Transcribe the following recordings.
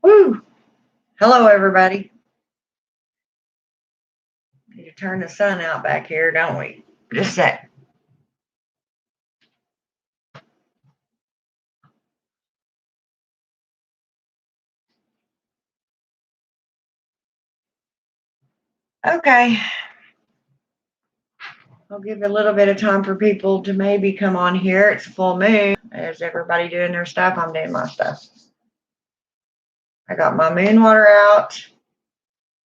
Woo! Hello, everybody. Need to turn the sun out back here, don't we? Just a sec. Okay. I'll give a little bit of time for people to maybe come on here. It's a full moon. There's everybody doing their stuff. I'm doing my stuff. I got my moon water out.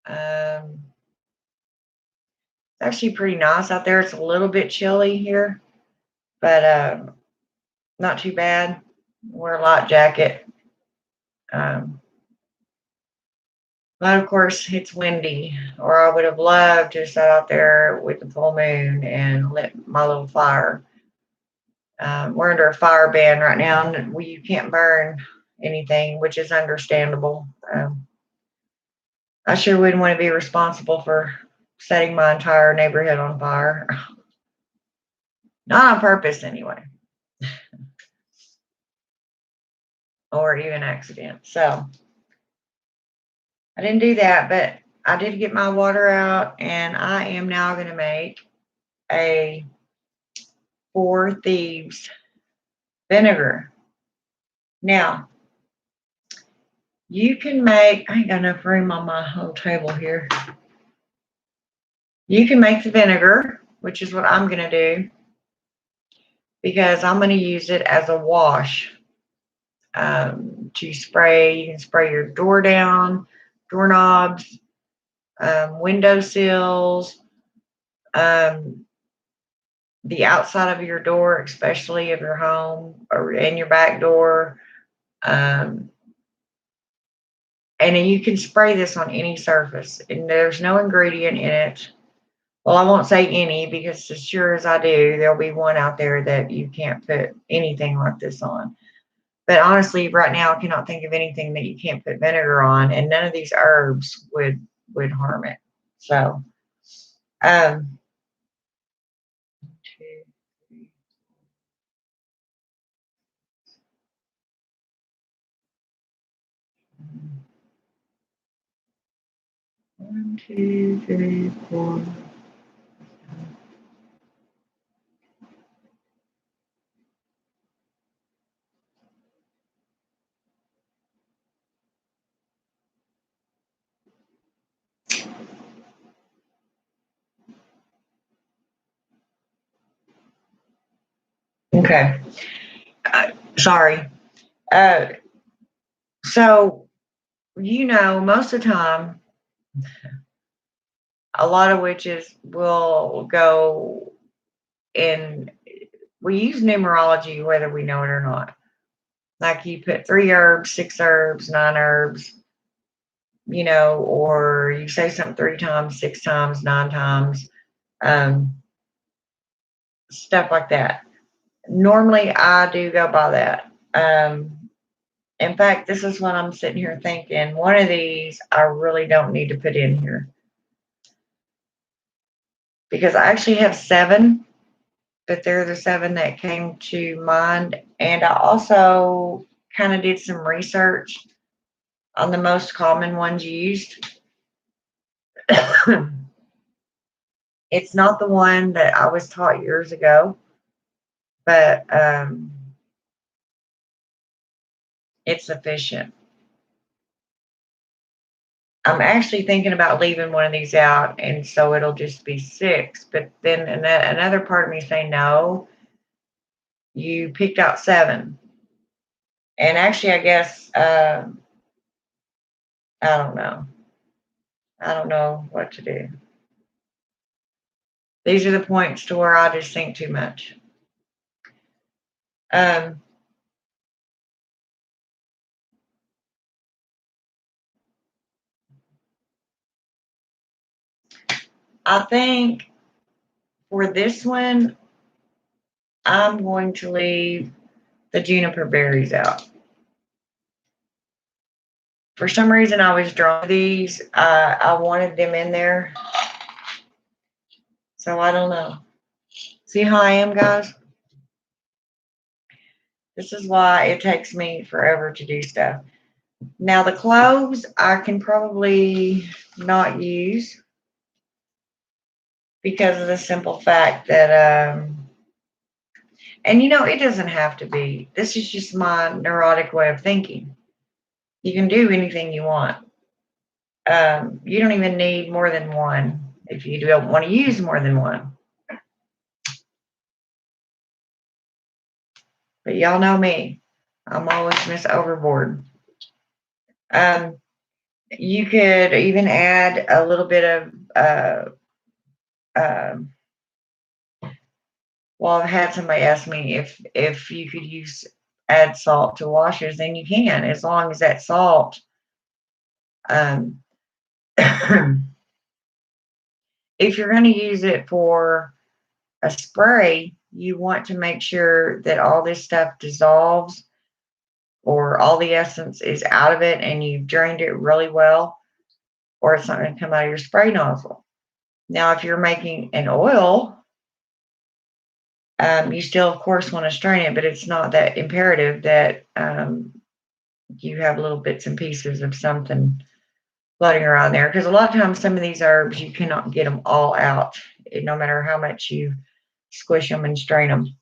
It's actually pretty nice out there. It's a little bit chilly here, but not too bad. Wear a light jacket. But of course, it's windy, or I would have loved to sit out there with the full moon and lit my little fire. We're under a fire ban right now, and you can't burn anything, which is understandable. I sure wouldn't want to be responsible for setting my entire neighborhood on fire. Not on purpose, anyway, or even accident. So I didn't do that, but I did get my water out, and I am now going to make a 4 thieves vinegar. Now, you can make, I ain't got enough room on my whole table here. You can make the vinegar, which is what I'm going to do, because I'm going to use it as a wash to spray. You can spray your door down, doorknobs, window sills, the outside of your door, especially of your home, or in your back door. And then you can spray this on any surface, and there's no ingredient in it. Well, I won't say any, because as sure as I do, there'll be one out there that you can't put anything like this on. But honestly, right now, I cannot think of anything that you can't put vinegar on, and none of these herbs would harm it. So, 1, 2, 3, 1, 2, 3, 4. Okay. Sorry. So, most of the time, a lot of witches will go in, we use numerology whether we know it or not. Like you put 3 herbs, 6 herbs, 9 herbs, or you say something 3 times, 6 times, 9 times, stuff like that. Normally, I do go by that. In fact, this is what I'm sitting here thinking. One of these I really don't need to put in here, because I actually have 7, but they're the 7 that came to mind. And I also kind of did some research on the most common ones used. It's not the one that I was taught years ago, but it's sufficient. I'm actually thinking about leaving one of these out, and so it'll just be 6. But then another part of me saying, no, you picked out 7. And actually, I guess, I don't know. I don't know what to do. These are the points to where I just think too much. I think for this one, I'm going to leave the juniper berries out. For some reason, I was drawn to these. I wanted them in there. So I don't know. See how I am, guys? This is why it takes me forever to do stuff. Now the cloves I can probably not use because of the simple fact that, and you know, it doesn't have to be. This is just my neurotic way of thinking. You can do anything you want. You don't even need more than one if you don't want to use more than one. But y'all know me. I'm always Miss Overboard. You could even add a little bit of, well, I've had somebody ask me if you could add salt to washes, then you can, as long as that salt, um, if you're going to use it for a spray, you want to make sure that all this stuff dissolves or all the essence is out of it and you've drained it really well, or it's not going to come out of your spray nozzle. Now, if you're making an oil, you still, of course, want to strain it, but it's not that imperative that you have little bits and pieces of something floating around there. Because a lot of times, some of these herbs, you cannot get them all out, no matter how much you squish them and strain them.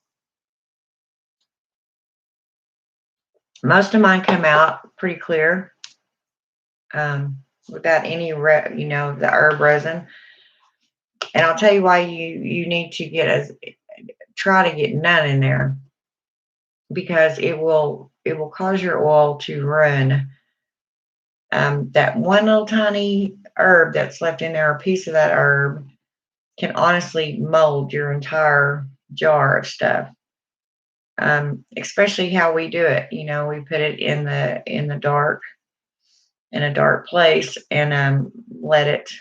Most of mine come out pretty clear, without any, the herb resin. And I'll tell you why you need to try to get none in there, because it will cause your oil to run. That one little tiny herb that's left in there, a piece of that herb, can honestly mold your entire jar of stuff. Especially how we do it. We put it in the dark, in a dark place, and let it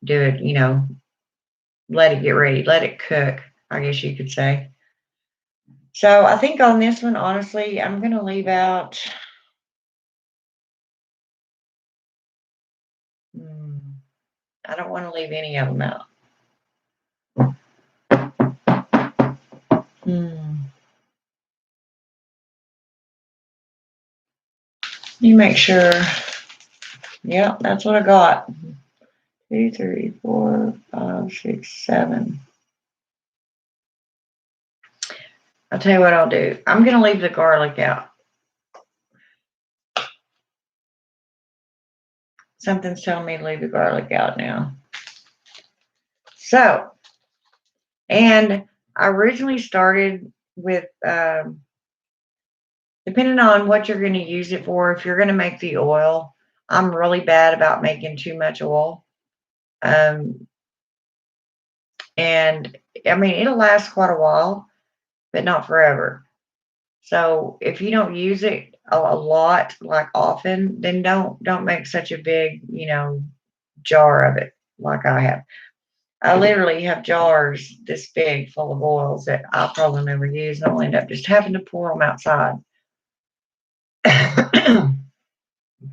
do it. Let it get ready, let it cook, I guess you could say. So I think on this one, honestly, I'm going to leave out. I don't want to leave any of them out. You make sure. Yeah, that's what I got. 2, 3, 4, 5, 6, 7. I'll tell you what I'll do. I'm going to leave the garlic out. Something's telling me to leave the garlic out now. So, and I originally started with, depending on what you're going to use it for, if you're going to make the oil, I'm really bad about making too much oil. And I mean, it'll last quite a while, but not forever. So if you don't use it a lot, like often, then don't make such a big, jar of it like I have. I literally have jars this big full of oils that I'll probably never use, and I'll end up just having to pour them outside.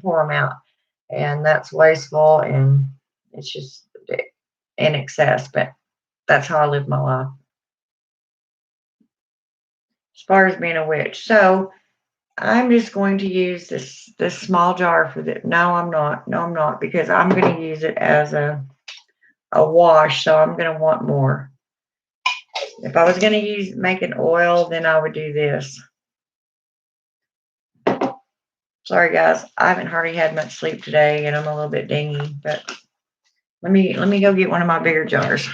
Pour them out. And that's wasteful, and it's just in excess, but that's how I live my life. As far as being a witch. So I'm just going to use this small jar for this. No, I'm not. No, I'm not, because I'm going to use it as a wash, so I'm going to want more. If I was going to make an oil, then I would do this. Sorry, guys. I haven't hardly had much sleep today, and I'm a little bit dingy, but let me go get one of my bigger jars.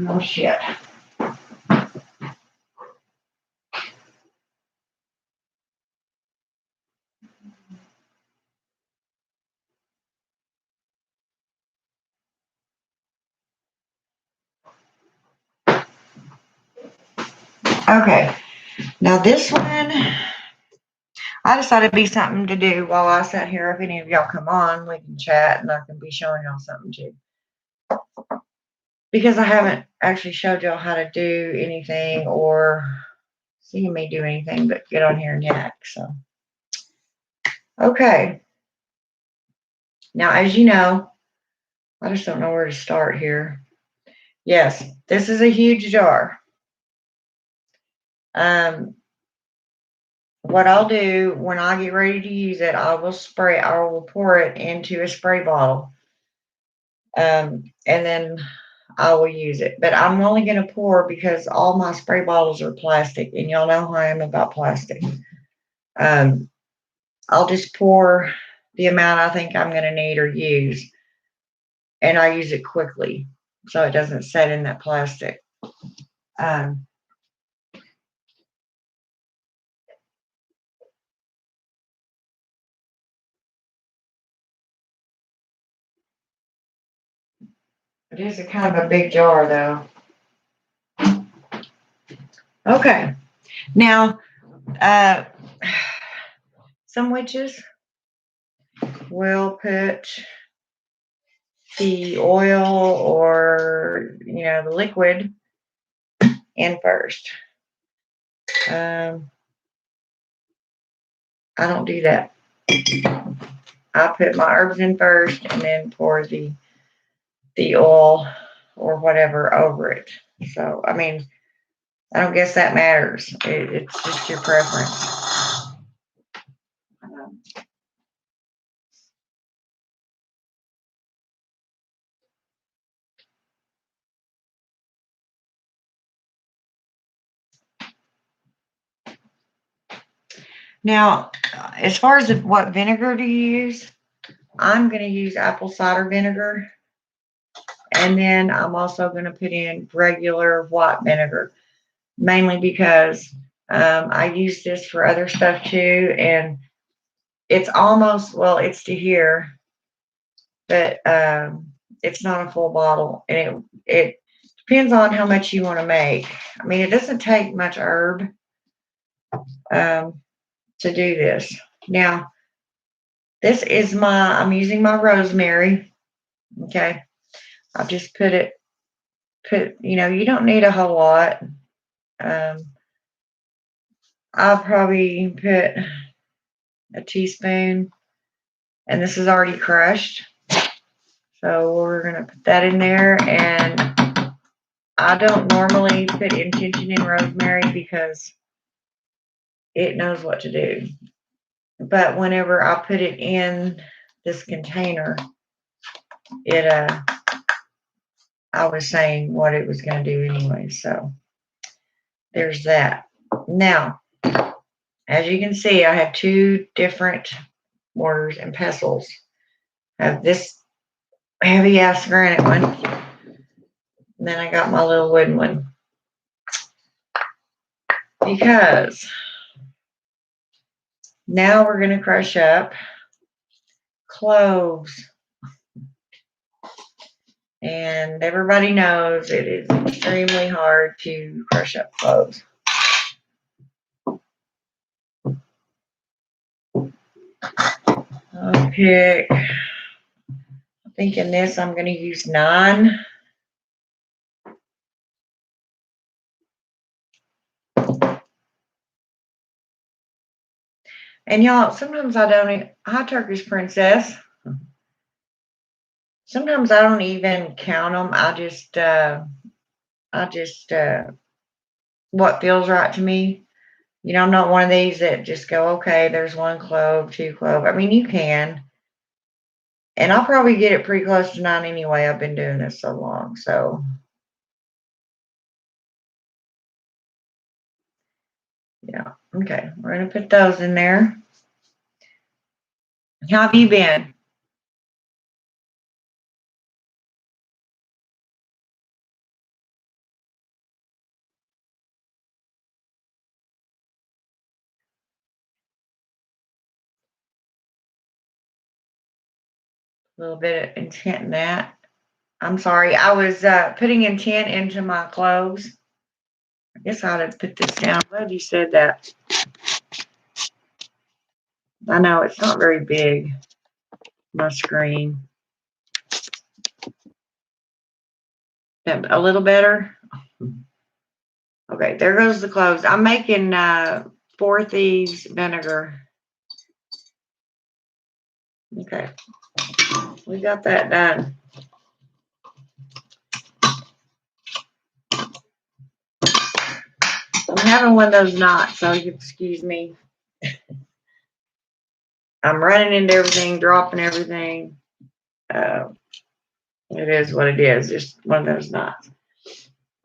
Oh, shit. Okay. Now this one, I just thought it'd be something to do while I sat here. If any of y'all come on, we can chat and I can be showing y'all something too. Because I haven't actually showed y'all how to do anything or see me do anything but get on here and yak. So, okay. Now, as you know, I just don't know where to start here. Yes, this is a huge jar. What I'll do when I get ready to use it, I will pour it into a spray bottle. And then I will use it. But I'm only going to pour because all my spray bottles are plastic, and y'all know how I am about plastic. I'll just pour the amount I think I'm going to need or use, and I use it quickly so it doesn't set in that plastic. It is a kind of a big jar, though. Okay. Now, some witches will put the oil or, the liquid in first. I don't do that. I put my herbs in first and then pour the oil or whatever over it. So, I mean, I don't guess that matters. It's just your preference. Now, as far as what vinegar to use, I'm going to use apple cider vinegar. And then I'm also going to put in regular white vinegar, mainly because I use this for other stuff too. And it's almost, well, it's to here, but it's not a full bottle. And it depends on how much you want to make. I mean, it doesn't take much herb to do this. Now, this is I'm using my rosemary. Okay. I'll just you don't need a whole lot. I'll probably put a teaspoon, and this is already crushed. So we're going to put that in there, and I don't normally put intention in rosemary because it knows what to do. But whenever I put it in this container, I was saying what it was going to do anyway. So there's that. Now, as you can see, I have two different mortars and pestles. I have this heavy ass granite one, and then I got my little wooden one. Because now we're going to crush up cloves. And everybody knows it is extremely hard to crush up cloves. I'll pick, I think in this I'm going to use 9. And y'all, sometimes I don't, hi Turkish Princess. Sometimes I don't even count them. I just, what feels right to me. I'm not one of these that just go, okay, there's 1 clove, 2 clove. I mean, you can. And I'll probably get it pretty close to 9 anyway. I've been doing this so long. So, yeah. Okay. We're going to put those in there. How have you been? A little bit of intent in that. I'm sorry. I was putting intent into my cloves. I guess I ought to put this down. I'm glad you said that. I know it's not very big, my screen. A little better. Okay, there goes the cloves. I'm making 4 Thieves vinegar. Okay, we got that done. I'm having one of those knots, so you excuse me. I'm running into everything, dropping everything. It is what it is, just one of those knots.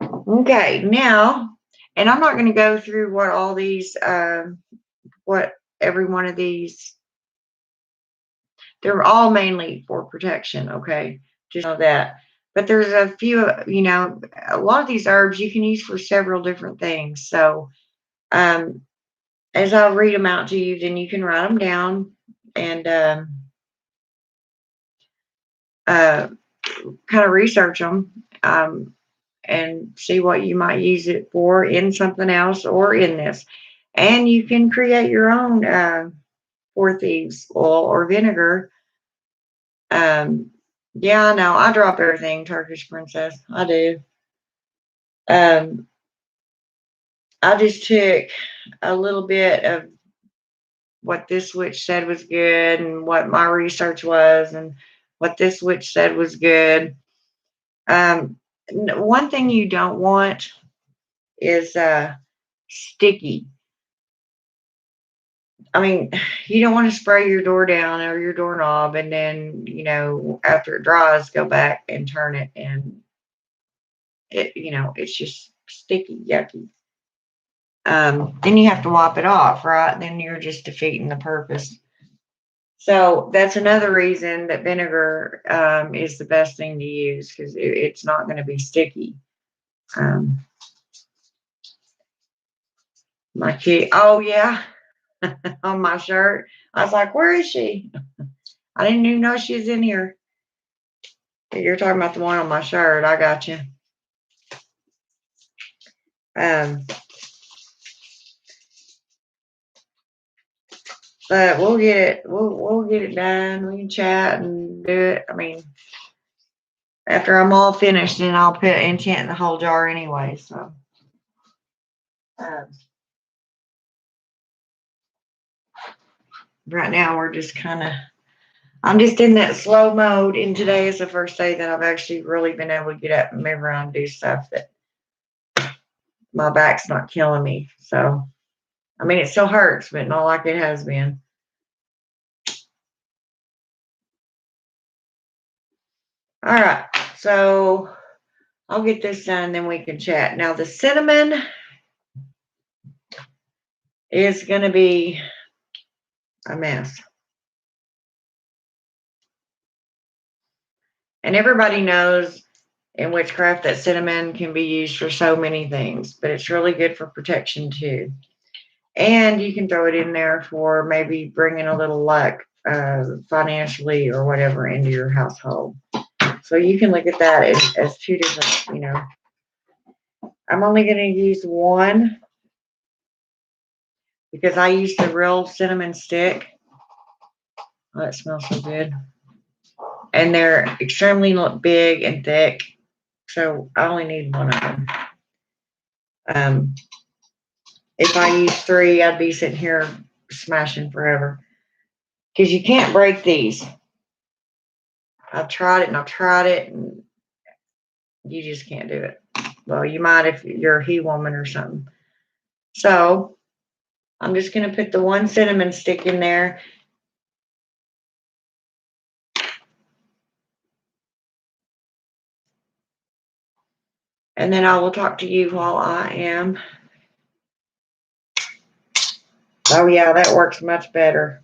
Okay, now, and I'm not going to go through what all these, what every one of these, they're all mainly for protection, okay? Just know that. But there's a few, you know, a lot of these herbs you can use for several different things. So, as I'll read them out to you, then you can write them down and kind of research them and see what you might use it for in something else or in this. And you can create your own 4 Thieves oil or vinegar. Yeah, I know. I drop everything, Turkish Princess. I do. I just took a little bit of what this witch said was good and what my research was and what this witch said was good. One thing you don't want is sticky. I mean, you don't want to spray your door down or your doorknob and then, you know, after it dries, go back and turn it and it, you know, it's just sticky, yucky. Then you have to wipe it off, right? Then you're just defeating the purpose. So that's another reason that vinegar is the best thing to use because it's not going to be sticky. My key, oh yeah, on my shirt. I was like, where is she? I didn't even know she was in here. You're talking about the one on my shirt. I got you. But we'll get it. We'll get it done. We can chat and do it. I mean, after I'm all finished, then I'll put enchant in the whole jar anyway. So, right now we're just kind of. I'm just in that slow mode, and today is the first day that I've actually really been able to get up and move around and do stuff that my back's not killing me. So, I mean, it still hurts, but not like it has been. All right, so I'll get this done, then we can chat. Now, the cinnamon is going to be a mess. And everybody knows in witchcraft that cinnamon can be used for so many things, but it's really good for protection too. And you can throw it in there for maybe bringing a little luck financially or whatever into your household. So you can look at that as 2 different, you know. I'm only going to use one because I use the real cinnamon stick. Oh, that smells so good. And they're extremely big and thick. So I only need one of them. If I use 3, I'd be sitting here smashing forever. Because you can't break these. I've tried it and I've tried it and you just can't do it. Well, you might if you're a he woman or something. So I'm just going to put the one cinnamon stick in there. And then I will talk to you while I am. Oh, yeah, that works much better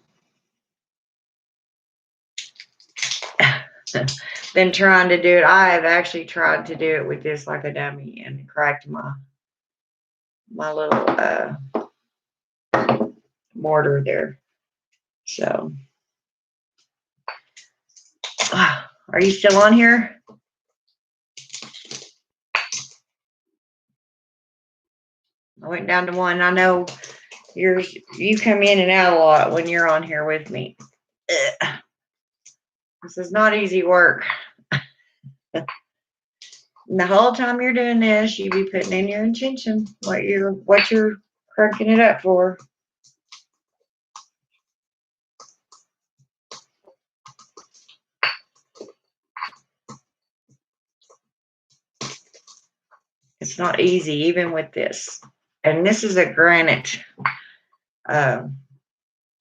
than trying to do it. I have actually tried to do it with this like a dummy and cracked my little mortar there. So, are you still on here? I went down to 1. I know You come in and out a lot when you're on here with me. Ugh. This is not easy work. And the whole time you're doing this, you be putting in your intention, what you're cranking it up for. It's not easy, even with this. And this is a granite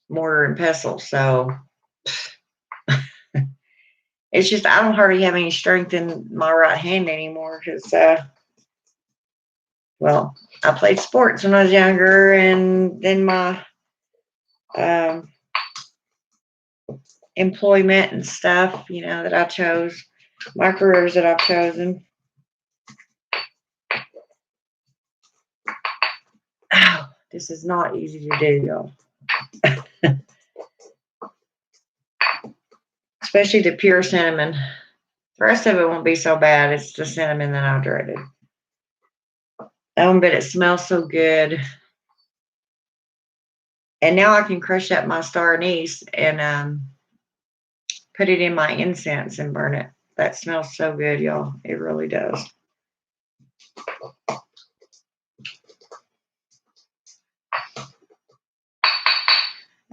mortar and pestle, so it's just I don't hardly have any strength in my right hand anymore because, well, I played sports when I was younger, and then my employment and stuff, that I chose, my careers that I've chosen. Oh, this is not easy to do, y'all. Especially the pure cinnamon. The rest of it won't be so bad. It's the cinnamon that I dreaded. But it smells so good. And now I can crush up my star anise and put it in my incense and burn it. That smells so good, y'all. It really does.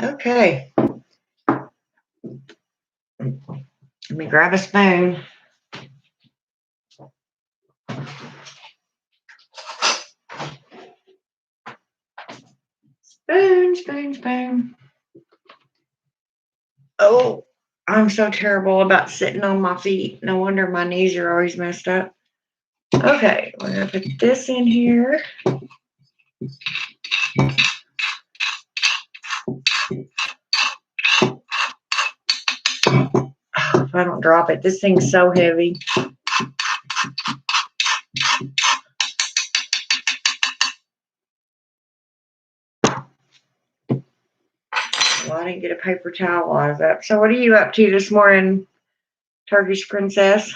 Okay. Let me grab a spoon. Spoon. Oh, I'm so terrible about sitting on my feet. No wonder my knees are always messed up. Okay, we're going to put this in here. If I don't drop it, this thing's so heavy. Well, I didn't get a paper towel while I was up. So what are you up to this morning, Turkish Princess?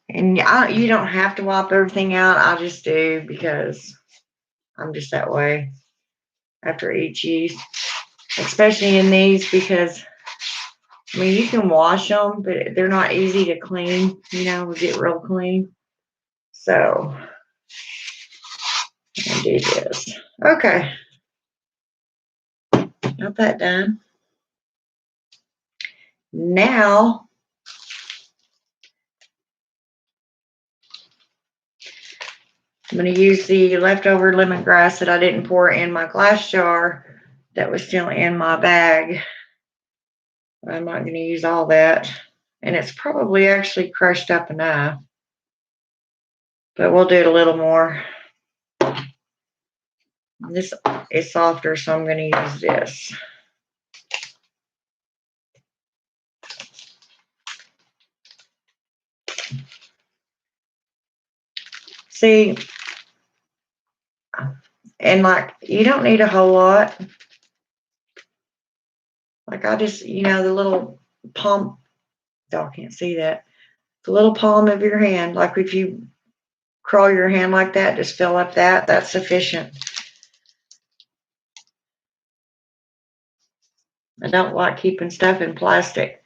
And you don't have to wipe everything out. I just do because I'm just that way after each use, especially in these because, you can wash them, but they're not easy to clean, get real clean. So, I'll do this. Okay. Got that done. Now, I'm going to use the leftover lemongrass that I didn't pour in my glass jar that was still in my bag. I'm not going to use all that. And it's probably actually crushed up enough. But we'll do it a little more. This is softer, so I'm going to use this. See, and you don't need a whole lot. I just, the little palm, y'all can't see that. The little palm of your hand, like if you curl your hand like that, just fill up that's sufficient. I don't like keeping stuff in plastic.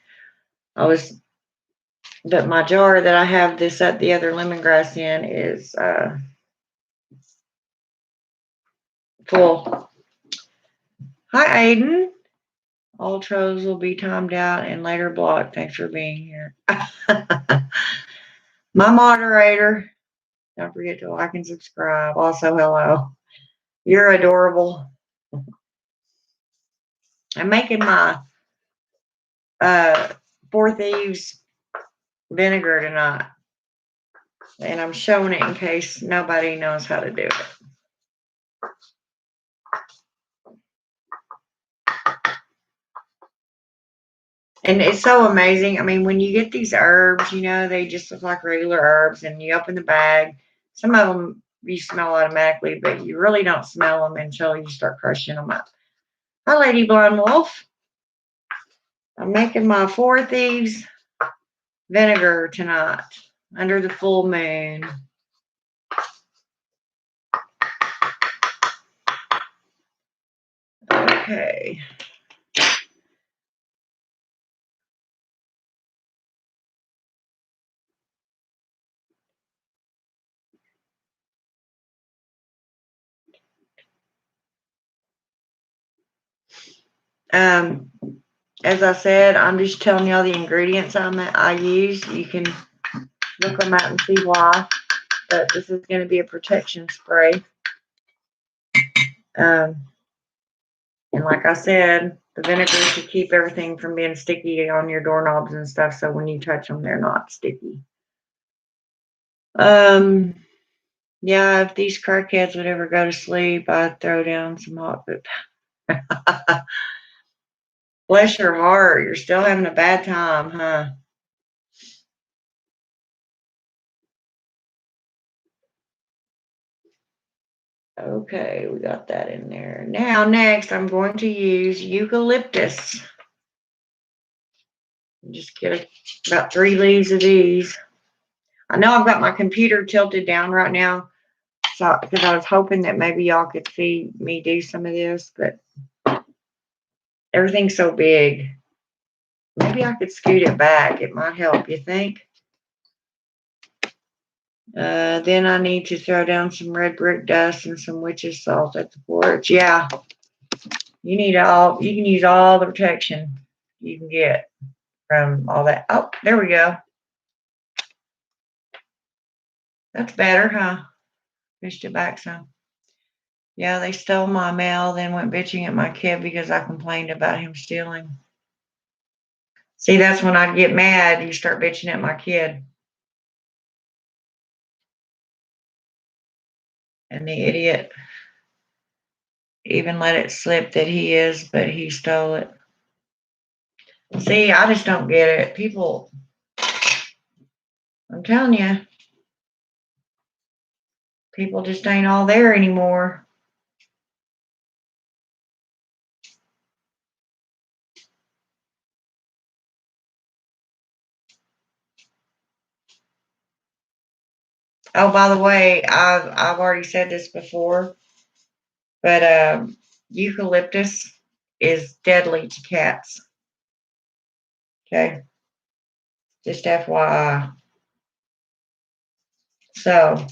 But my jar that I have the other lemongrass in is full. Hi, Aiden. All trolls will be timed out and later blocked. Thanks for being here. My moderator. Don't forget to like and subscribe. Also, hello. You're adorable. I'm making my Four Thieves vinegar tonight. And I'm showing it in case nobody knows how to do it. And it's so amazing. When you get these herbs, they just look like regular herbs, and you open the bag. Some of them you smell automatically, but you really don't smell them until you start crushing them up. Hi, Lady Blonde Wolf. I'm making my 4 Thieves vinegar tonight under the full moon. Okay. As I said, I'm just telling y'all the ingredients I use. You can look them out and see why. But this is going to be a protection spray. And like I said, the vinegar should keep everything from being sticky on your doorknobs and stuff. So when you touch them, they're not sticky. Yeah, if these crackheads would ever go to sleep, I'd throw down some hot food. Bless your heart. You're still having a bad time, huh? Okay, we got that in there. Now, next, I'm going to use eucalyptus. Just get about 3 leaves of these. I know I've got my computer tilted down right now, so because I was hoping that maybe y'all could see me do some of this, but everything's so big. Maybe I could scoot it back. It might help, you think? Then I need to throw down some red brick dust and some witch's salt at the porch. Yeah, you can use all the protection you can get from all that. Oh, there we go. That's better, huh? Pushed it back some. Yeah, they stole my mail, then went bitching at my kid because I complained about him stealing. See, that's when I get mad. You start bitching at my kid. And the idiot even let it slip that he is, but he stole it. See, I just don't get it. People, I'm telling you, people just ain't all there anymore. Oh, by the way, I've already said this before, but eucalyptus is deadly to cats. Okay, just FYI. So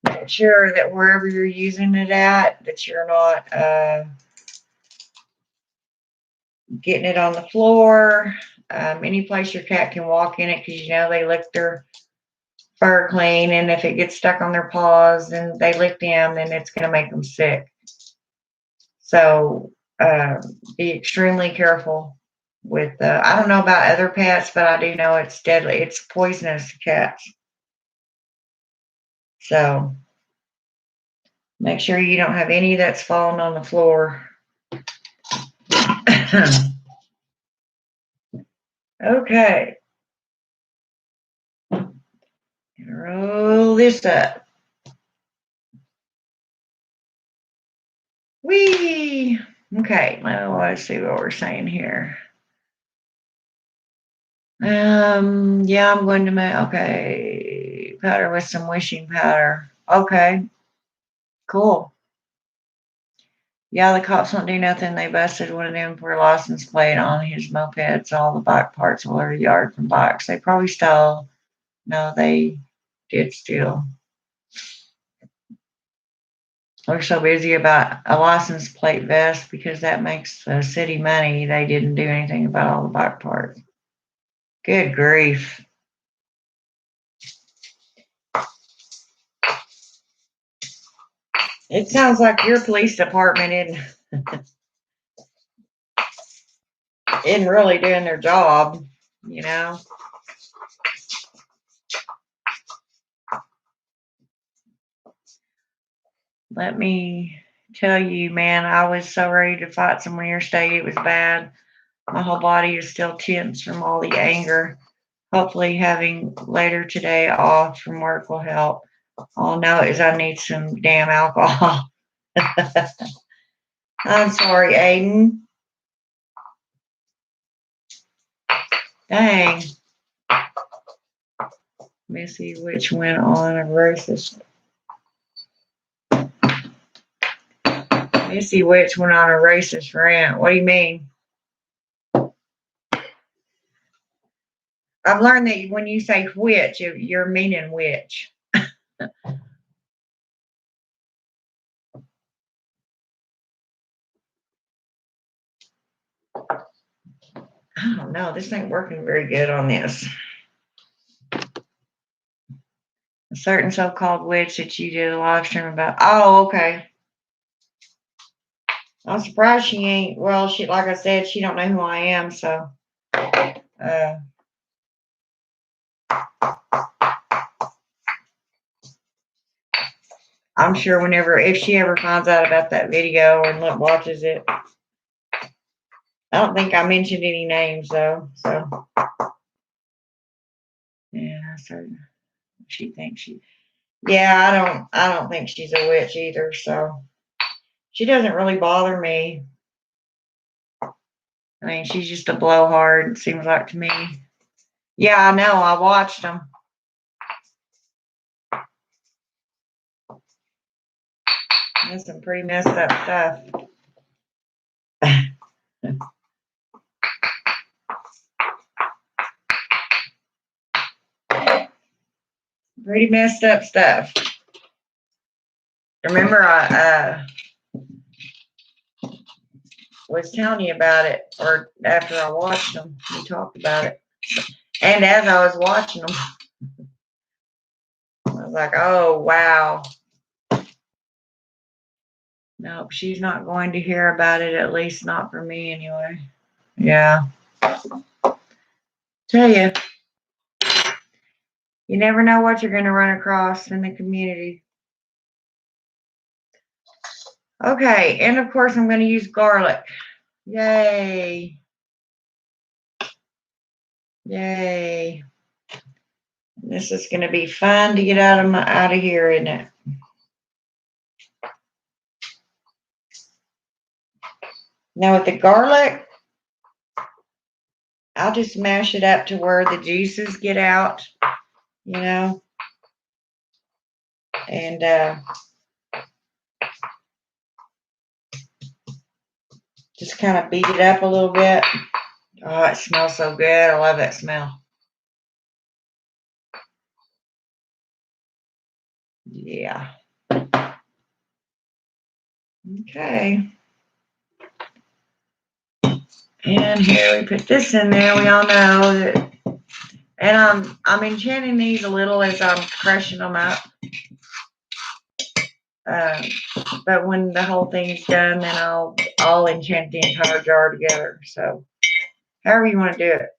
make sure that wherever you're using it at, that you're not getting it on the floor. Any place your cat can walk in it, because you know they lick their fur clean, and if it gets stuck on their paws and they lick them, then it's going to make them sick. So be extremely careful with. I don't know about other pets, but I do know it's deadly. It's poisonous to cats. So make sure you don't have any that's falling on the floor. Okay. Roll this up. Whee! Okay, well, let's see what we're saying here. Yeah, I'm going to make, okay, powder with some wishing powder. Okay, cool. Yeah, the cops won't do nothing. They busted one of them for a license plate on his mopeds. All the bike parts all over the yard from bikes. They probably stole. No, they did steal. They're so busy about a license plate vest because that makes the city money. They didn't do anything about all the bike parts. Good grief. It sounds like your police department isn't really doing their job, you know. Let me tell you, man, I was so ready to fight someone interstate. It was bad. My whole body is still tense from all the anger. hopefully having later today off from work will help. All I know is I need some damn alcohol. I'm sorry, Aiden. Dang. Let me see which went on a racist. Let me see which went on a racist rant. What do you mean? I've learned that when you say which, you're meaning which. I don't know. This ain't working very good on this. A certain so-called witch that you did a live stream about. Oh, okay. I'm surprised she ain't. Well, she, like I said, she don't know who I am. So, I'm sure if she ever finds out about that video and watches it, I don't think I mentioned any names though. So, yeah. So she thinks she. Yeah, I don't think she's a witch either. So she doesn't really bother me. I mean, she's just a blowhard, it seems like to me. Yeah, I know. I watched them. That's some pretty messed up stuff. Pretty messed up stuff. Remember, I was telling you about it, or after I watched them, we talked about it. And as I was watching them, I was like, oh, wow. Nope, she's not going to hear about it, at least not for me anyway. Yeah. Tell you, you never know what you're going to run across in the community. Okay, and of course I'm going to use garlic. Yay. Yay. This is going to be fun to get out of here, isn't it? Now with the garlic, I'll just mash it up to where the juices get out, you know, and just kind of beat it up a little bit. Oh, it smells so good. I love that smell. Yeah. Okay. And here we put this in there. We all know that, and I'm enchanting these a little as I'm crushing them up. But when the whole thing is done, then I'll enchant the entire jar together. So, however you want to do it.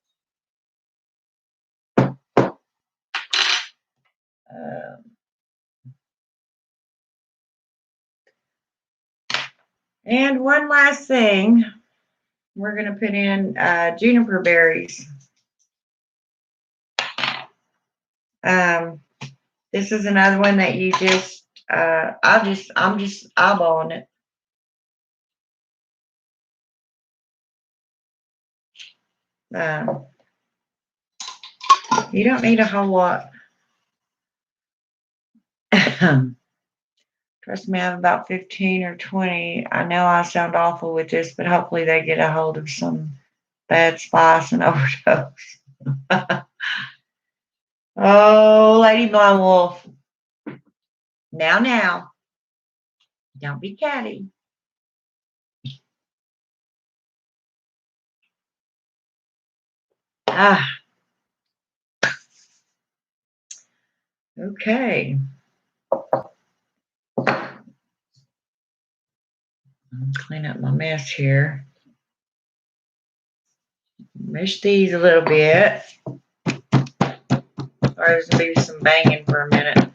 And one last thing, we're going to put in juniper berries. This is another one that you just, I'm just eyeballing it. You don't need a whole lot. Trust me, I have about 15 or 20. I know I sound awful with this, but hopefully they get a hold of some bad spice and overdose. Oh, Lady Blind Wolf. Now. Don't be catty. Okay. Clean up my mess here. Mash these a little bit. Or there's going to be some banging for a minute.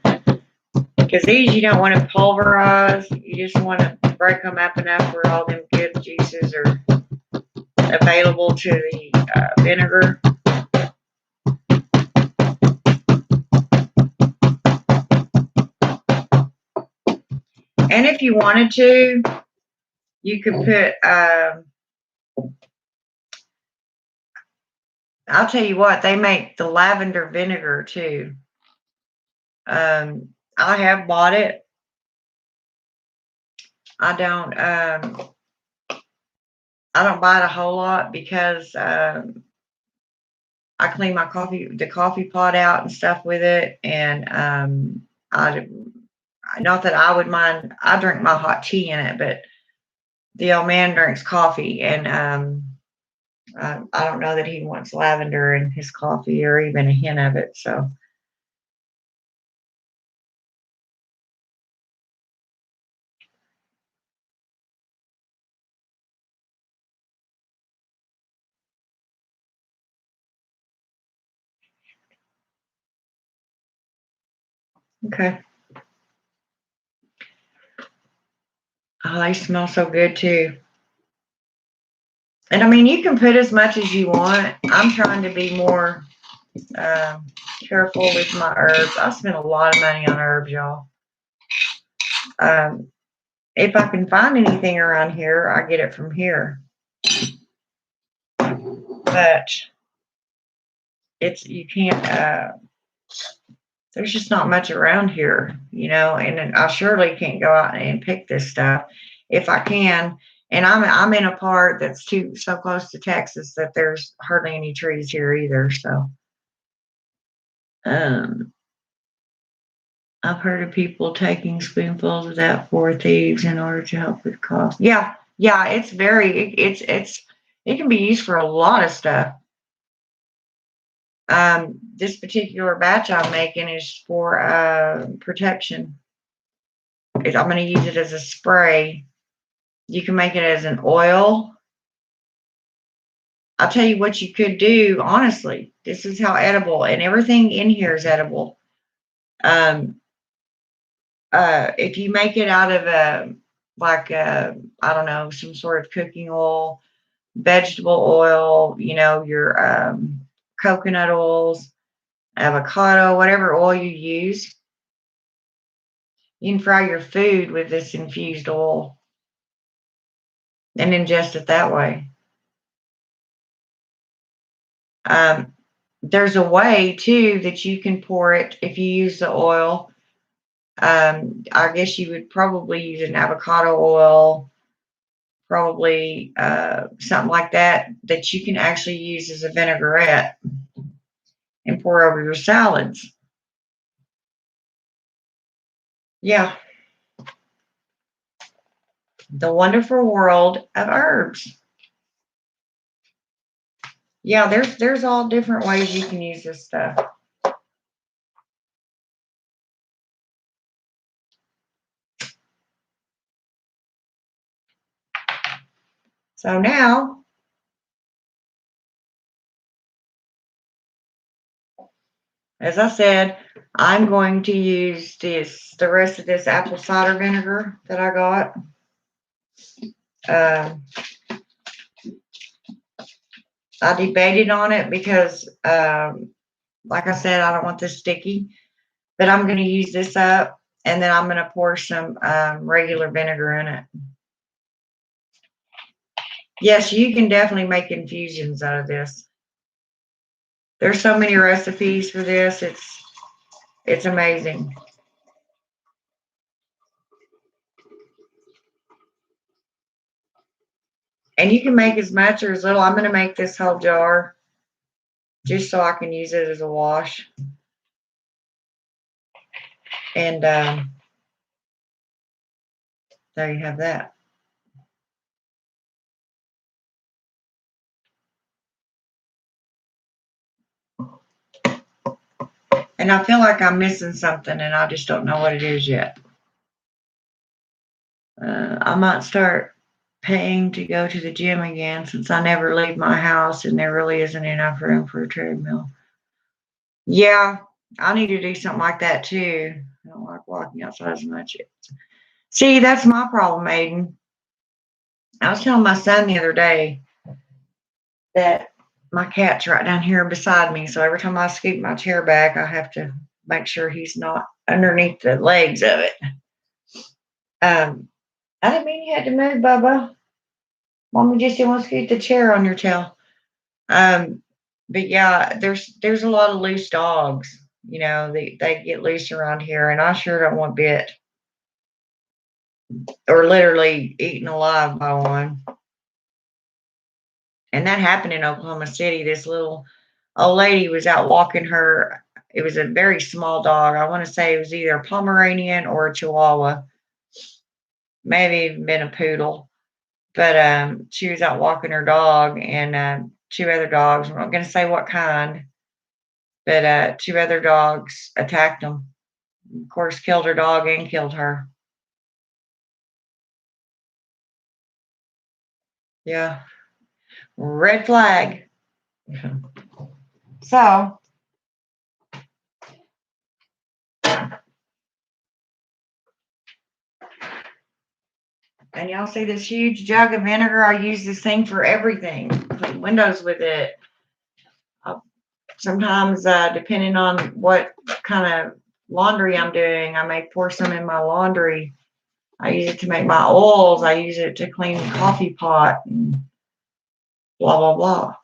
Because these you don't want to pulverize. You just want to break them up enough where all them good juices are available to the vinegar. And if you wanted to, you could put, I'll tell you what, they make the lavender vinegar too. I have bought it. I don't buy it a whole lot because I clean the coffee pot out and stuff with it, and I not that I would mind. I drink my hot tea in it, but the old man drinks coffee, and I don't know that he wants lavender in his coffee or even a hint of it. So, okay. Oh, they smell so good too. And I mean, you can put as much as you want. I'm trying to be more uh, careful with my herbs. I spend a lot of money on herbs, y'all. Um, if I can find anything around here, I get it from here. But you can't. There's just not much around here, and I surely can't go out and pick this stuff if I can. And I'm in a part that's so close to Texas that there's hardly any trees here either. So, um, I've heard of people taking spoonfuls of that for thieves in order to help with cough. Yeah, yeah, it can be used for a lot of stuff. This particular batch I'm making is for protection. I'm going to use it as a spray. You can make it as an oil. I'll tell you what you could do. Honestly, this is how edible, and everything in here is edible. If you make it out of I don't know, some sort of cooking oil, vegetable oil, your coconut oils, avocado, whatever oil you use, you can fry your food with this infused oil and ingest it that way. There's a way too that you can pour it if you use the oil. I guess you would probably use an avocado oil, probably something like that you can actually use as a vinaigrette and pour over your salads. Yeah. The wonderful world of herbs. Yeah, there's all different ways you can use this stuff. So now, as I said, I'm going to use the rest of this apple cider vinegar that I got. I debated on it because, like I said, I don't want this sticky, but I'm going to use this up, and then I'm going to pour some regular vinegar in it. Yes, you can definitely make infusions out of this. There's so many recipes for this. It's amazing. And you can make as much or as little. I'm going to make this whole jar just so I can use it as a wash. And there you have that. And I feel like I'm missing something, and I just don't know what it is yet. I might start paying to go to the gym again since I never leave my house and there really isn't enough room for a treadmill. Yeah, I need to do something like that too. I don't like walking outside as much. See, that's my problem, Aiden. I was telling my son the other day that my cat's right down here beside me. So every time I scoot my chair back, I have to make sure he's not underneath the legs of it. Um, I didn't mean you had to move, Bubba. Mommy just didn't want to scoot the chair on your tail. Um, but yeah, there's a lot of loose dogs. You know, they get loose around here, and I sure don't want bit or literally eaten alive by one. And that happened in Oklahoma City. This little old lady was out walking her. It was a very small dog. I want to say it was either a Pomeranian or a Chihuahua, maybe even been a poodle. But she was out walking her dog, and two other dogs. I'm not going to say what kind, but two other dogs attacked them. Of course, killed her dog and killed her. Yeah, red flag. So, and y'all see this huge jug of vinegar? I use this thing for everything. Clean windows with it. Sometimes, depending on what kind of laundry I'm doing, I may pour some in my laundry. I use it to make my oils. I use it to clean the coffee pot and blah, blah, blah.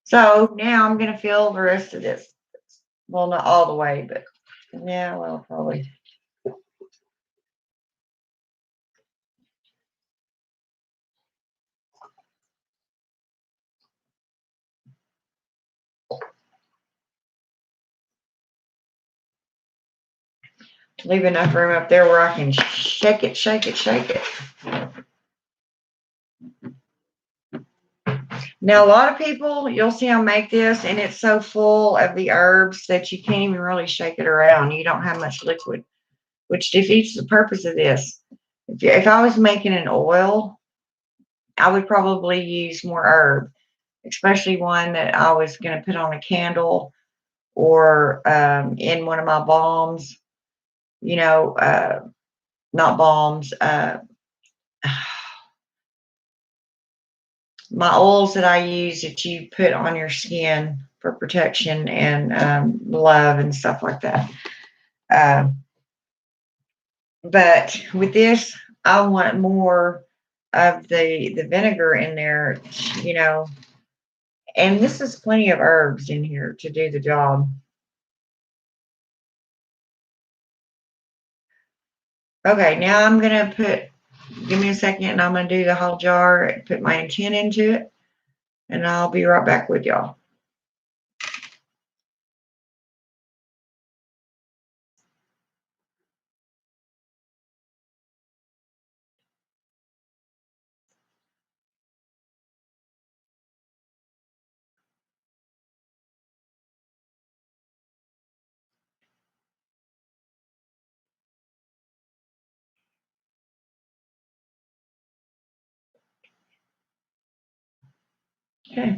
So now I'm going to fill the rest of this. Well, not all the way, but yeah, well, probably. Leave enough room up there where I can shake it, shake it, shake it. Now, a lot of people, you'll see them make this, and it's so full of the herbs that you can't even really shake it around. You don't have much liquid, which defeats the purpose of this. If I was making an oil, I would probably use more herb, especially one that I was going to put on a candle or in one of my balms, you know, not balms, my oils that I use that you put on your skin for protection and love and stuff like that. Uh, but with this, I want more of the vinegar in there, you know, and this is plenty of herbs in here to do the job. Okay, now I'm gonna give me a second, and I'm gonna do the whole jar and put my intent into it, and I'll be right back with y'all. Okay.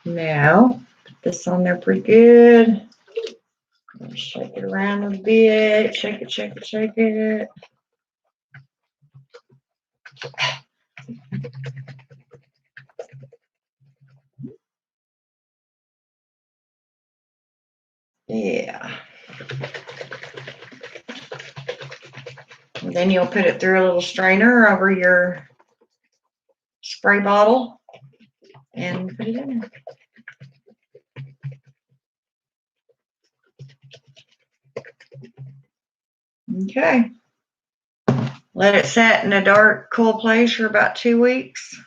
Now, put this on there pretty good. Shake it around a bit. Shake it, shake it, shake it. Yeah. And then you'll put it through a little strainer over your spray bottle and put it in there. Okay. Let it set in a dark, cool place for about 2 weeks,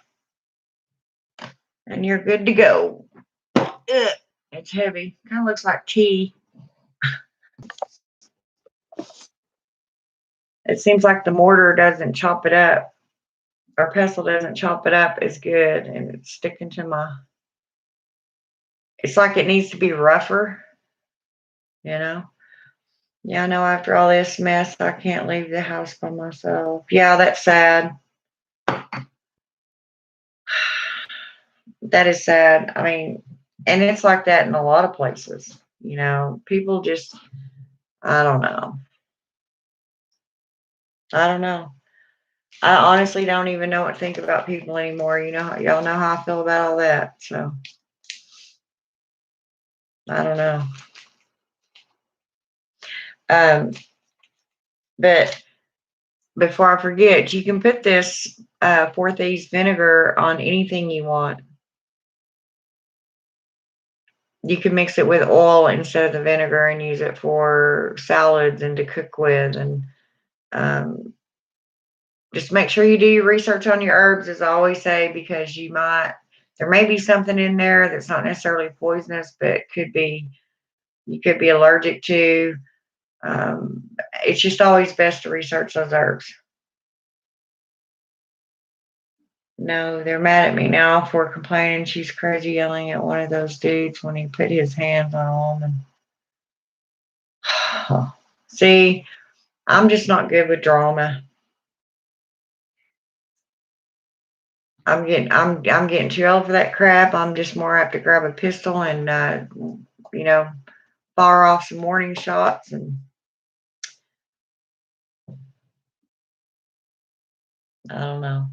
and you're good to go. Ugh, it's heavy. Kind of looks like tea. It seems like the mortar doesn't chop it up, or pestle doesn't chop it up as good, and it's sticking to my. It's like it needs to be rougher, you know. Yeah, I know after all this mess, I can't leave the house by myself. Yeah, that's sad. That is sad. I mean, and it's like that in a lot of places. You know, people just, I don't know. I don't know. I honestly don't even know what to think about people anymore. You know, y'all know how I feel about all that. So I don't know. But before I forget, you can put this 4 thieves vinegar on anything you want. You can mix it with oil instead of the vinegar and use it for salads and to cook with. And just make sure you do your research on your herbs, as I always say, because there may be something in there that's not necessarily poisonous, but you could be allergic to. It's just always best to research those herbs. No, they're mad at me now for complaining she's crazy yelling at one of those dudes when he put his hands on a woman. See, I'm just not good with drama. I'm getting too old for that crap. I'm just more apt to grab a pistol and you know, fire off some warning shots. And I don't know.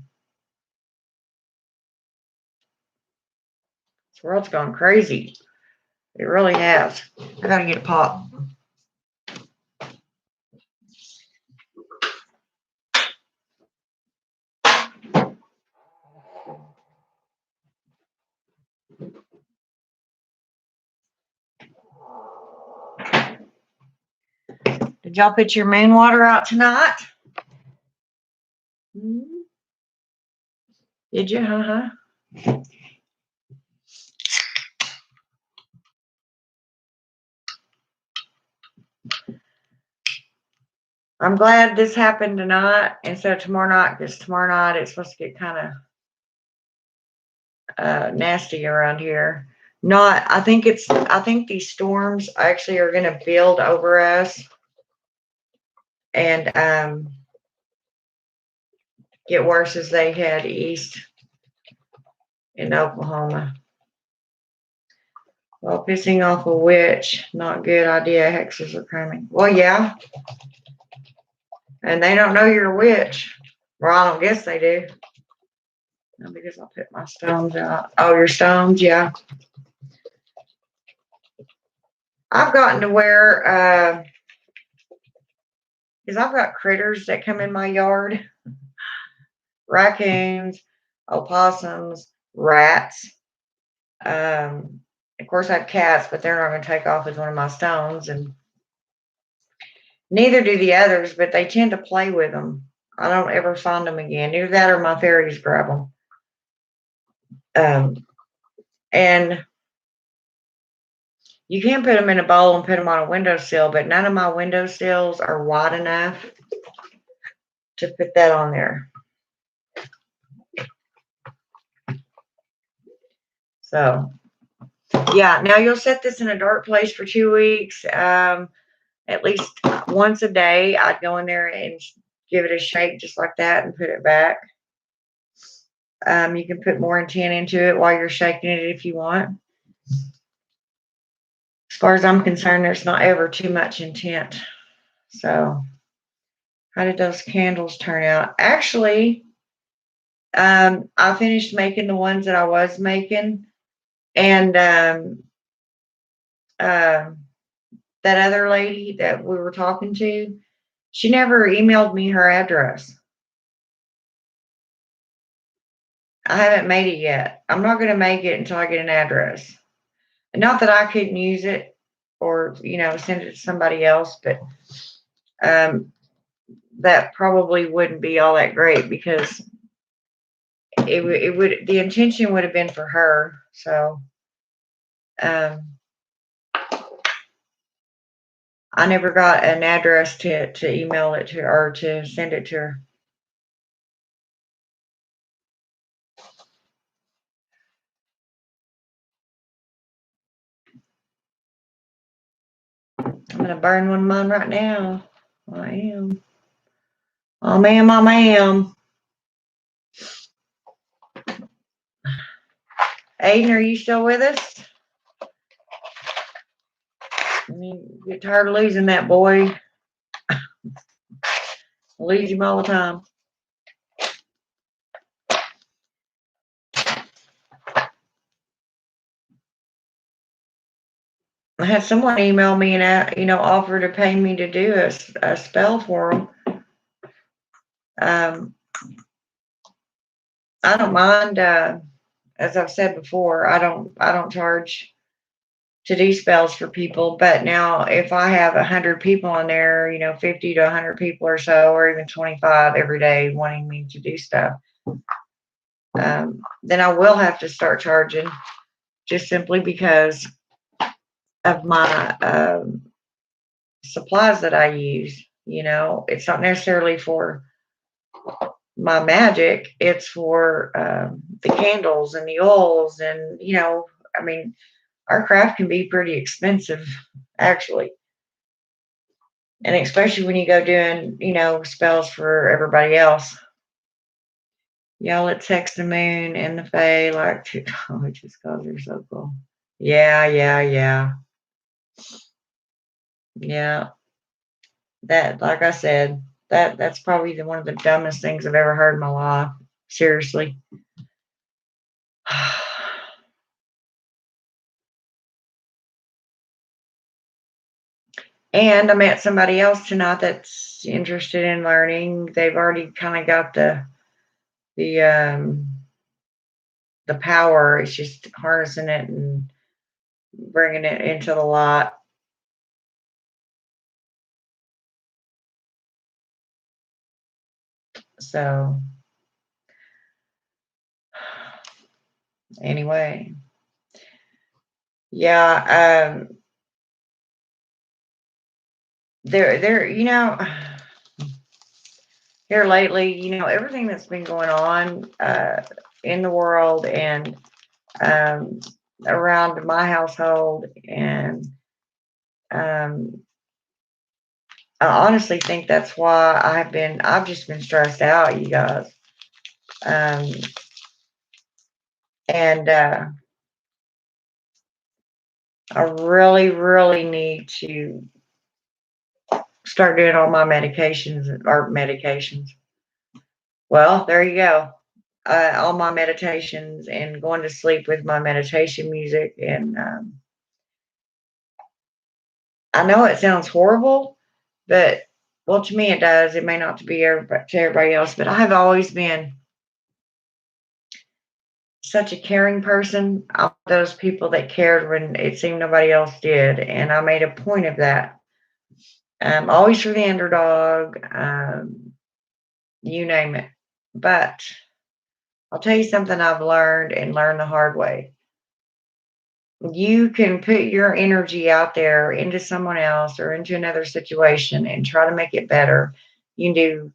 This world's gone crazy. It really has. I gotta get a pop. Did y'all put your moon water out tonight? Did you? Uh-huh. I'm glad this happened tonight instead of tomorrow night, because tomorrow night it's supposed to get kind of nasty around here. I think these storms actually are going to build over us and get worse as they head east in Oklahoma. Well, pissing off a witch, not good idea. Hexes are coming. Well, yeah. And they don't know you're a witch. Well, I don't guess they do. No, because I'll put my stones out. Oh, your stones? Yeah. I've gotten to where, because I've got critters that come in my yard. Raccoons, opossums, rats. Of course, I have cats, but they're not going to take off with one of my stones. And neither do the others, but they tend to play with them. I don't ever find them again. Either that or my fairies grab them. And you can put them in a bowl and put them on a windowsill, but none of my windowsills are wide enough to put that on there. So, yeah, now you'll set this in a dark place for 2 weeks. At least once a day, I'd go in there and give it a shake just like that and put it back. You can put more intent into it while you're shaking it if you want. As far as I'm concerned, there's not ever too much intent. So, how did those candles turn out? Actually, I finished making the ones that I was making, and that other lady that we were talking to, she never emailed me her address. I haven't made it yet. I'm not going to make it until I get an address. Not that I couldn't use it or, send it to somebody else, but that probably wouldn't be all that great because the intention would have been for her. So I never got an address to email it to her or to send it to her. I'm going to burn one of mine right now. I am. Oh, ma'am, I am. Aiden, are you still with us? I mean, get tired of losing that boy. I lose him all the time. I had someone email me and offer to pay me to do a spell for them. I don't mind. As I've said before, I don't charge to do spells for people. But now, if I have 100 people on there, 50 to 100 people or so, or even 25 every day wanting me to do stuff, then I will have to start charging, just simply because of my supplies that I use. It's not necessarily for my magic; it's for the candles and the oils, and I mean, our craft can be pretty expensive, actually. And especially when you go doing, spells for everybody else. Y'all at Text the Moon and the Fae like to, oh, just because they're so cool. Yeah, yeah, yeah. Yeah. That, like I said, that's probably one of the dumbest things I've ever heard in my life. Seriously. And I met somebody else tonight that's interested in learning. They've already kind of got the the power. It's just harnessing it and bringing it into the light. So anyway, yeah, there, here lately, everything that's been going on in the world and um, around my household, and um, I honestly think that's why I've just been stressed out, you guys. Um, and I really, really need to start doing all my medications. Well, there you go. All my meditations and going to sleep with my meditation music. And I know it sounds horrible, but well, to me it does. It may not to be to everybody else, but I have always been such a caring person. I'm those people that cared when it seemed nobody else did, and I made a point of that. Always for the underdog, you name it. But I'll tell you something I've learned and learned the hard way. You can put your energy out there into someone else or into another situation and try to make it better. You can do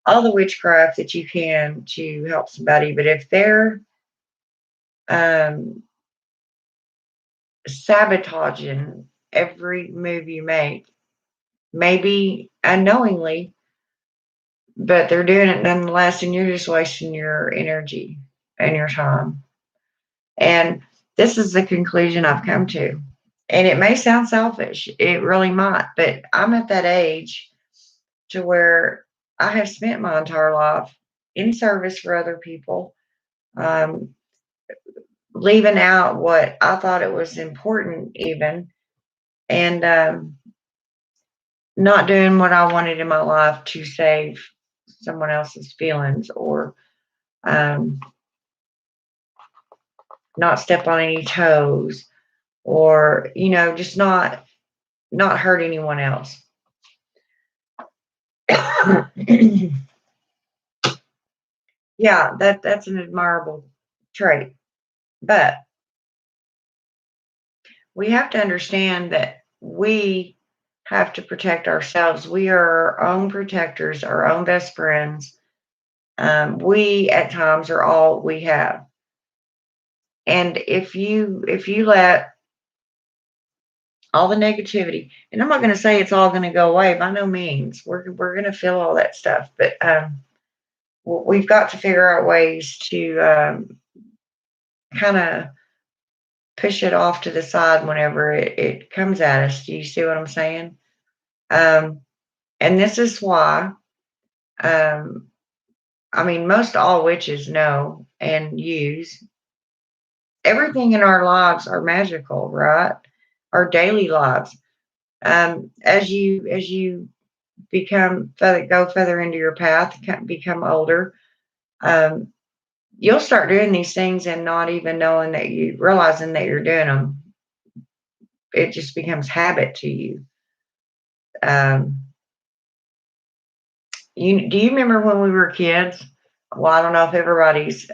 all the witchcraft that you can to help somebody, but if they're um, sabotaging every move you make, maybe unknowingly, but they're doing it nonetheless, and you're just wasting your energy and your time. And this is the conclusion I've come to. And it may sound selfish, it really might, but I'm at that age to where I have spent my entire life in service for other people, um, leaving out what I thought it was important, even, and not doing what I wanted in my life to save someone else's feelings, or um, not step on any toes, or just not hurt anyone else. Yeah, that's an admirable trait. But we have to understand that we have to protect ourselves. We are our own protectors, our own best friends. We at times are all we have. And if you let all the negativity, and I'm not going to say it's all going to go away by no means. We're going to feel all that stuff, but we've got to figure out ways to kind of push it off to the side whenever it comes at us. Do you see what I'm saying? Um, and this is why, um, I mean, most all witches know and use everything in our lives are magical, right? our daily lives. As you go further into your path, become older, um, you'll start doing these things and not even knowing that you realizing that you're doing them. It just becomes habit to you. Um, do you remember when we were kids? Well, I don't know if everybody's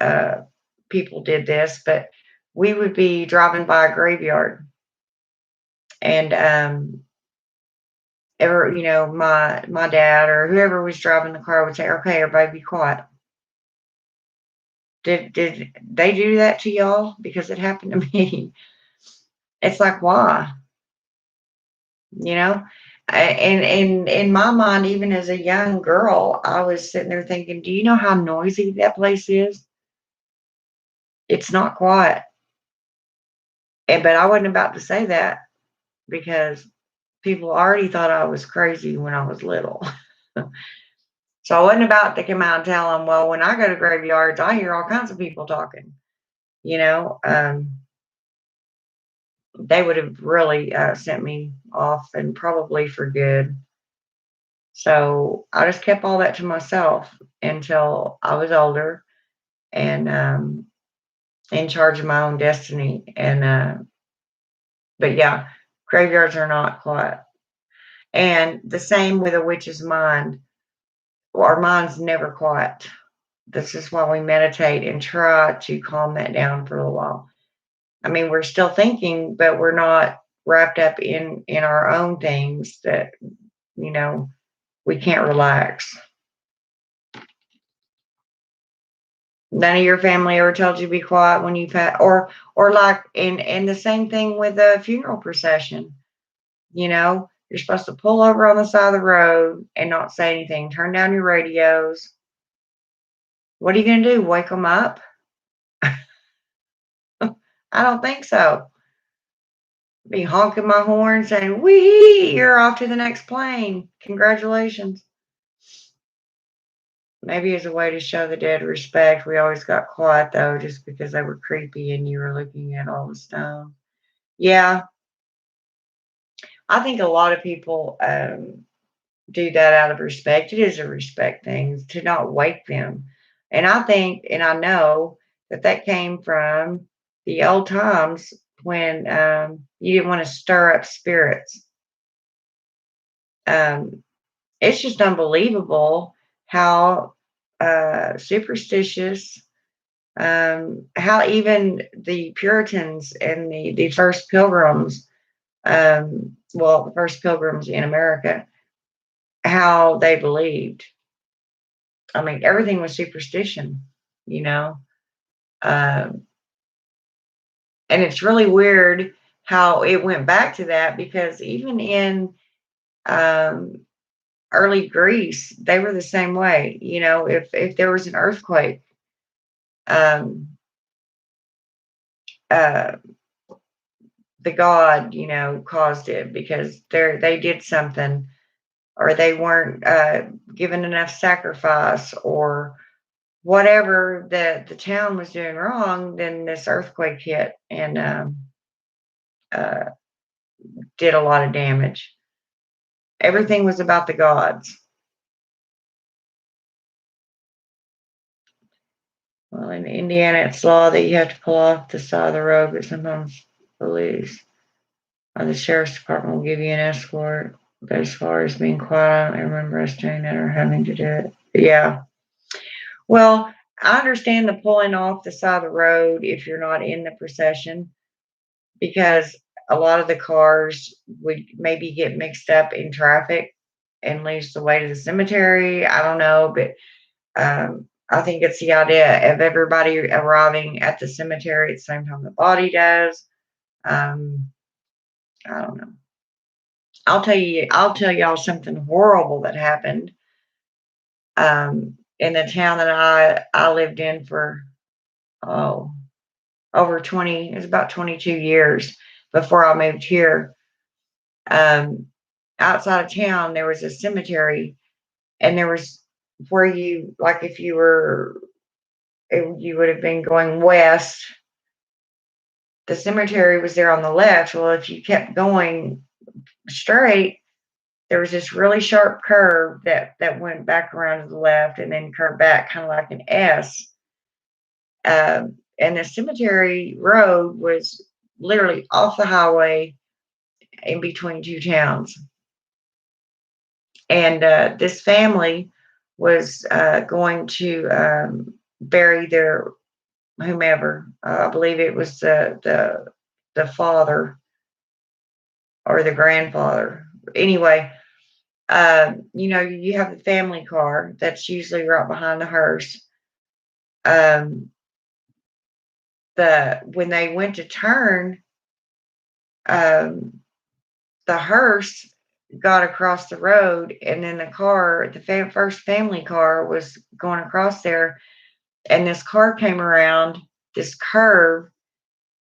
people did this, but we would be driving by a graveyard, and my dad or whoever was driving the car would say, "Okay, everybody, be quiet." Did they do that to y'all? Because it happened to me. It's like, why? You know? And in my mind, even as a young girl, I was sitting there thinking, do you know how noisy that place is? It's not quiet. But I wasn't about to say that because people already thought I was crazy when I was little. So I wasn't about to come out and tell them, well, when I go to graveyards, I hear all kinds of people talking. You know, they would have really sent me off and probably for good. So I just kept all that to myself until I was older and in charge of my own destiny. But yeah, graveyards are not quiet. And the same with a witch's mind. Our mind's never quiet. This is why we meditate and try to calm that down for a while. I mean, we're still thinking, but we're not wrapped up in our own things that you know we can't relax. None of your family ever told you to be quiet when you've had, or like in the same thing with a funeral procession. You're supposed to pull over on the side of the road and not say anything. Turn down your radios. What are you gonna do? Wake them up? I don't think so. Be honking my horn saying, "Wee, you're off to the next plane. Congratulations." Maybe as a way to show the dead respect. We always got quiet though, just because they were creepy and you were looking at all the stone. Yeah, I think a lot of people do that out of respect. It is a respect thing to not wake them. And I think, and I know that that came from the old times when you didn't want to stir up spirits. Um, it's just unbelievable how superstitious, how even the Puritans and the first pilgrims, well, the first pilgrims in America, how they believed. I mean, everything was superstition, you know. Um, and it's really weird how it went back to that because even in um, early Greece, they were the same way. If there was an earthquake, um, uh, the god, caused it because they did something or they weren't given enough sacrifice or whatever that the town was doing wrong, then this earthquake hit and uh, did a lot of damage. Everything was about the gods. Well, in Indiana, it's law that you have to pull off the side of the road, but sometimes police or the sheriff's department will give you an escort. But as far as being quiet, I don't remember us doing that or having to do it. But yeah. Well, I understand the pulling off the side of the road if you're not in the procession because a lot of the cars would maybe get mixed up in traffic and lose the way to the cemetery. I don't know, but I think it's the idea of everybody arriving at the cemetery at the same time the body does. Um, I don't know. I'll tell y'all something horrible that happened in the town that I lived in for oh over 20. It was about 22 years before I moved here. Um, Outside of town, there was a cemetery, and there was where you like if you were you would have been going west. the cemetery was there on the left. Well, if you kept going straight, there was this really sharp curve that went back around to the left and then curved back kind of like an S. And the cemetery road was literally off the highway in between two towns. And this family was going to bury their whomever. I believe it was the father or the grandfather. Anyway, you have the family car that's usually right behind the hearse. Um, when they went to turn, um, the hearse got across the road, and then the first family car was going across there, and this car came around this curve.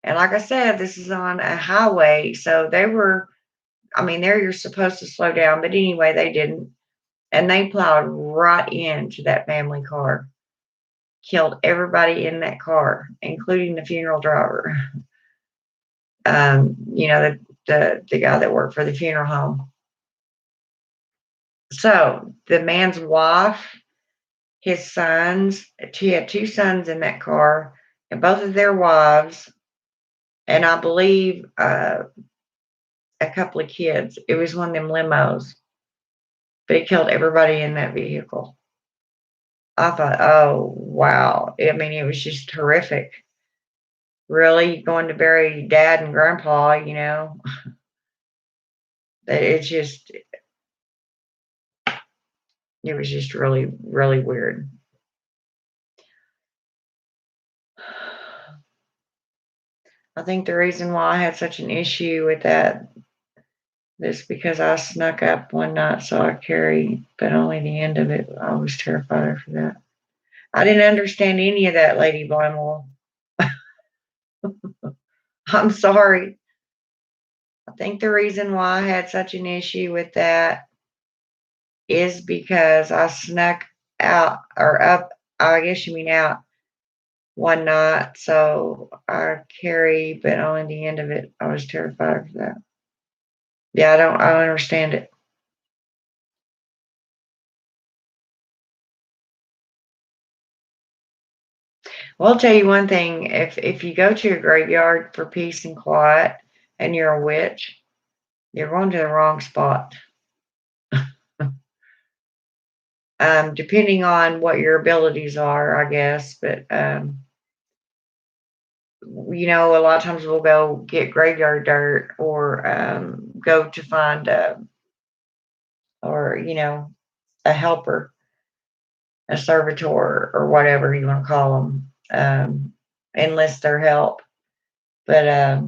And like I said, this is on a highway, so there you're supposed to slow down, but anyway, they didn't, and they plowed right into that family car, killed everybody in that car, including the funeral driver. The guy that worked for the funeral home. So the man's wife, his sons, he had two sons in that car, and both of their wives, and I believe a couple of kids. It was one of them limos, but it killed everybody in that vehicle. I thought, oh wow. It was just horrific. Really going to bury dad and grandpa, it just it was just really, really weird. I think the reason why I had such an issue with that is because I snuck up one night, saw a carry, but only the end of it. I was terrified after that. I didn't understand any of that, Lady Blindwall. I'm sorry. I think the reason why I had such an issue with that is because I snuck out or up, I guess you mean out, one night. So I carry, but only the end of it. I was terrified of that. Yeah, I don't understand it. Well, I'll tell you one thing. If you go to a graveyard for peace and quiet and you're a witch, you're going to the wrong spot. Depending on what your abilities are, I guess. But a lot of times we'll go get graveyard dirt or go to find or a helper, a servitor, or whatever you want to call them, enlist their help. But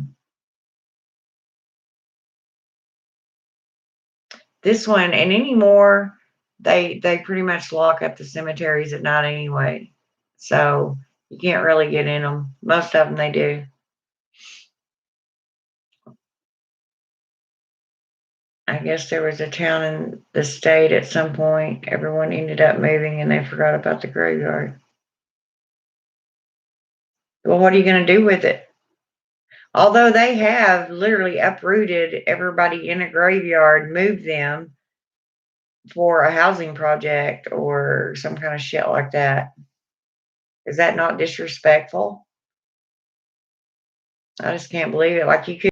this one and anymore, they pretty much lock up the cemeteries at night anyway, so you can't really get in them. Most of them they do. I guess there was a town in the state at some point. Everyone ended up moving and they forgot about the graveyard. Well, what are you going to do with it? Although they have literally uprooted everybody in a graveyard, moved them for a housing project or some kind of shit like that. Is that not disrespectful? I just can't believe it. Like you could